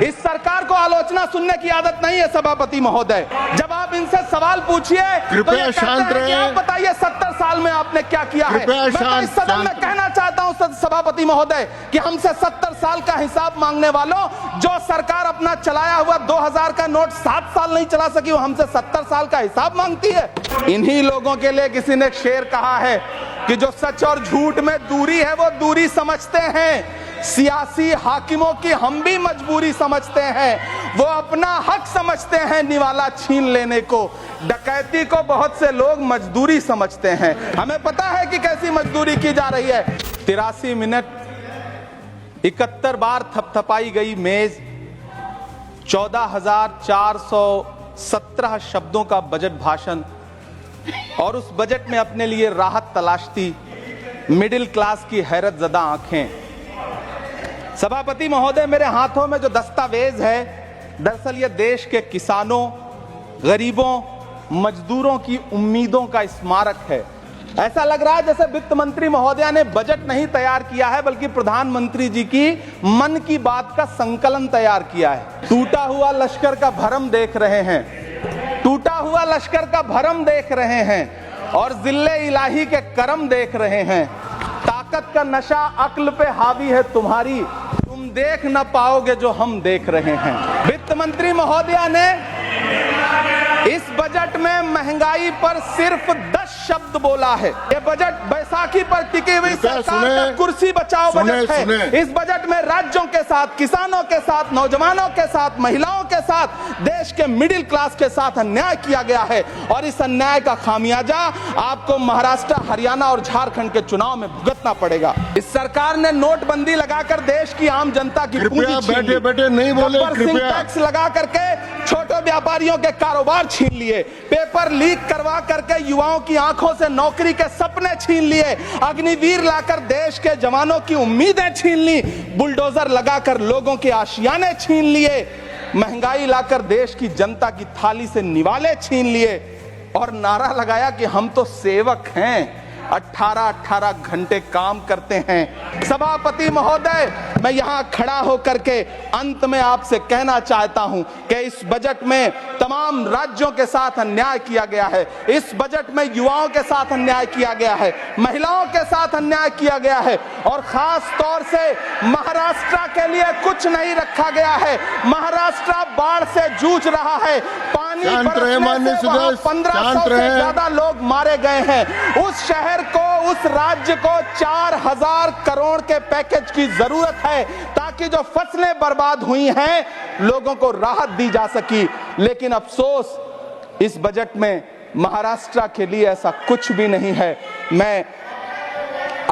इस सरकार को आलोचना सुनने की आदत नहीं है सभापति महोदय। जब आप इनसे सवाल पूछिए तो ये कहते हैं कि आप बताइए 70 साल में आपने क्या किया है। मैं तो इस सदन में कहना चाहता हूं सभापति महोदय कि हमसे 70 साल का हिसाब मांगने वालों, जो सरकार अपना चलाया हुआ 2000 का नोट 7 साल नहीं चला सकी, वो हमसे 70 साल का हिसाब मांगती है। इन्हीं लोगों के लिए किसी ने शेर कहा है कि जो सच और झूठ में दूरी है वो दूरी समझते हैं, सियासी हाकिमों की हम भी मजबूरी समझते हैं। वो अपना हक समझते हैं निवाला छीन लेने को, डकैती को बहुत से लोग मजदूरी समझते हैं। हमें पता है कि कैसी मजदूरी की जा रही है। 83 मिनट 71 बार थपथपाई गई मेज, 14,417 शब्दों का बजट भाषण, और उस बजट में अपने लिए राहत तलाशती मिडिल क्लास की हैरत ज़दा आंखें। सभापति महोदय, मेरे हाथों में जो दस्तावेज है, दरअसल ये देश के किसानों, गरीबों, मजदूरों की उम्मीदों का स्मारक है। ऐसा लग रहा है जैसे वित्त मंत्री महोदया ने बजट नहीं तैयार किया है, बल्कि प्रधानमंत्री जी की मन की बात का संकलन तैयार किया है। टूटा हुआ लश्कर का भरम देख रहे हैं, टूटा हुआ लश्कर का भरम देख रहे हैं, और जिल्ले इलाही के करम देख रहे हैं। ताकत का नशा अक्ल पे हावी है तुम्हारी, तुम देख न पाओगे जो हम देख रहे हैं। वित्त मंत्री महोदया ने इस बजट में महंगाई पर सिर्फ 10 शब्द बोला है। ये बजट बैसाखी पर टिकी हुई सरकार का कुर्सी बचाओ बजट है। इस बजट में राज्यों के साथ, किसानों के साथ, नौजवानों के साथ, महिलाओं के साथ, देश के मिडिल क्लास के साथ अन्याय किया गया है, और इस अन्याय का खामियाजा आपको महाराष्ट्र, हरियाणा और झारखंड के चुनाव में भुगतना पड़ेगा। इस सरकार ने नोटबंदी लगाकर देश की आम जनता की पूंजी छीन ली, बैठे नहीं बोले, टैक्स लगा करके छोटे व्यापारियों के कारोबार छीन लिए, पेपर लीक करवा करके युवाओं की आंखों से नौकरी के सपने छीन लिए, अग्निवीर लाकर देश के जवानों की उम्मीदें छीन ली, बुलडोजर लगाकर लोगों के आशियाने छीन लिए, महंगाई लाकर देश की जनता की थाली से निवाले छीन लिए, और नारा लगाया कि हम तो सेवक हैं, 18-18 घंटे काम करते हैं। सभापति महोदय, मैं यहां खड़ा होकर के अंत में आपसे कहना चाहता हूं कि इस बजट में तमाम राज्यों के साथ अन्याय किया गया है। इस बजट में युवाओं के साथ अन्याय किया गया है, महिलाओं के साथ अन्याय किया गया है, और खास तौर से महाराष्ट्र के लिए कुछ नहीं रखा गया है। महाराष्ट्र बाढ़ से जूझ रहा है, पानी बरसने से वहां 1500 से ज्यादा लोग मारे गए हैं। उस शहर को, उस राज्य को 4000 करोड़ के पैकेज की जरूरत है, ताकि जो फसलें बर्बाद हुई हैं लोगों को राहत दी जा सकी। लेकिन अफसोस, इस बजट में महाराष्ट्र के लिए ऐसा कुछ भी नहीं है। मैं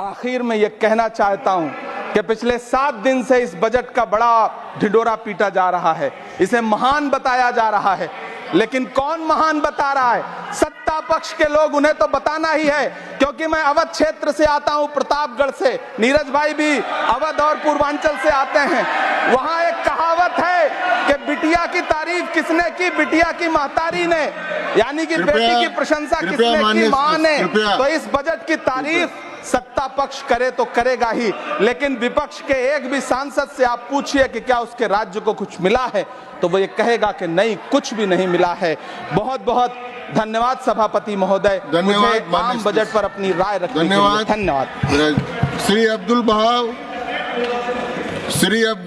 आखिर में यह कहना चाहता हूं कि पिछले 7 दिन से इस बजट का बड़ा ढिंढोरा पीटा जा रहा है, इसे महान बताया जा रहा है, लेकिन कौन महान बता रहा है? सत्ता पक्ष के लोग, उन्हें तो बताना ही है, क्योंकि मैं अवध क्षेत्र से आता हूं, प्रतापगढ़ से, नीरज भाई भी अवध और पूर्वांचल से आते हैं। वहां एक कहावत है कि बिटिया की तारीफ किसने की? बिटिया की महतारी ने, यानी कि बेटी की प्रशंसा किसने की? मां ने। तो इस बजट की तारीफ सत्ता पक्ष करे तो करेगा ही, लेकिन विपक्ष के एक भी सांसद से आप पूछिए कि क्या उसके राज्य को कुछ मिला है, तो वो ये कहेगा कि नहीं, कुछ भी नहीं मिला है। बहुत बहुत धन्यवाद सभापति महोदय, मुझे आम बजट पर अपनी राय रखने के लिए धन्यवाद। श्री अब्दुल बहाव, श्री अब्दुल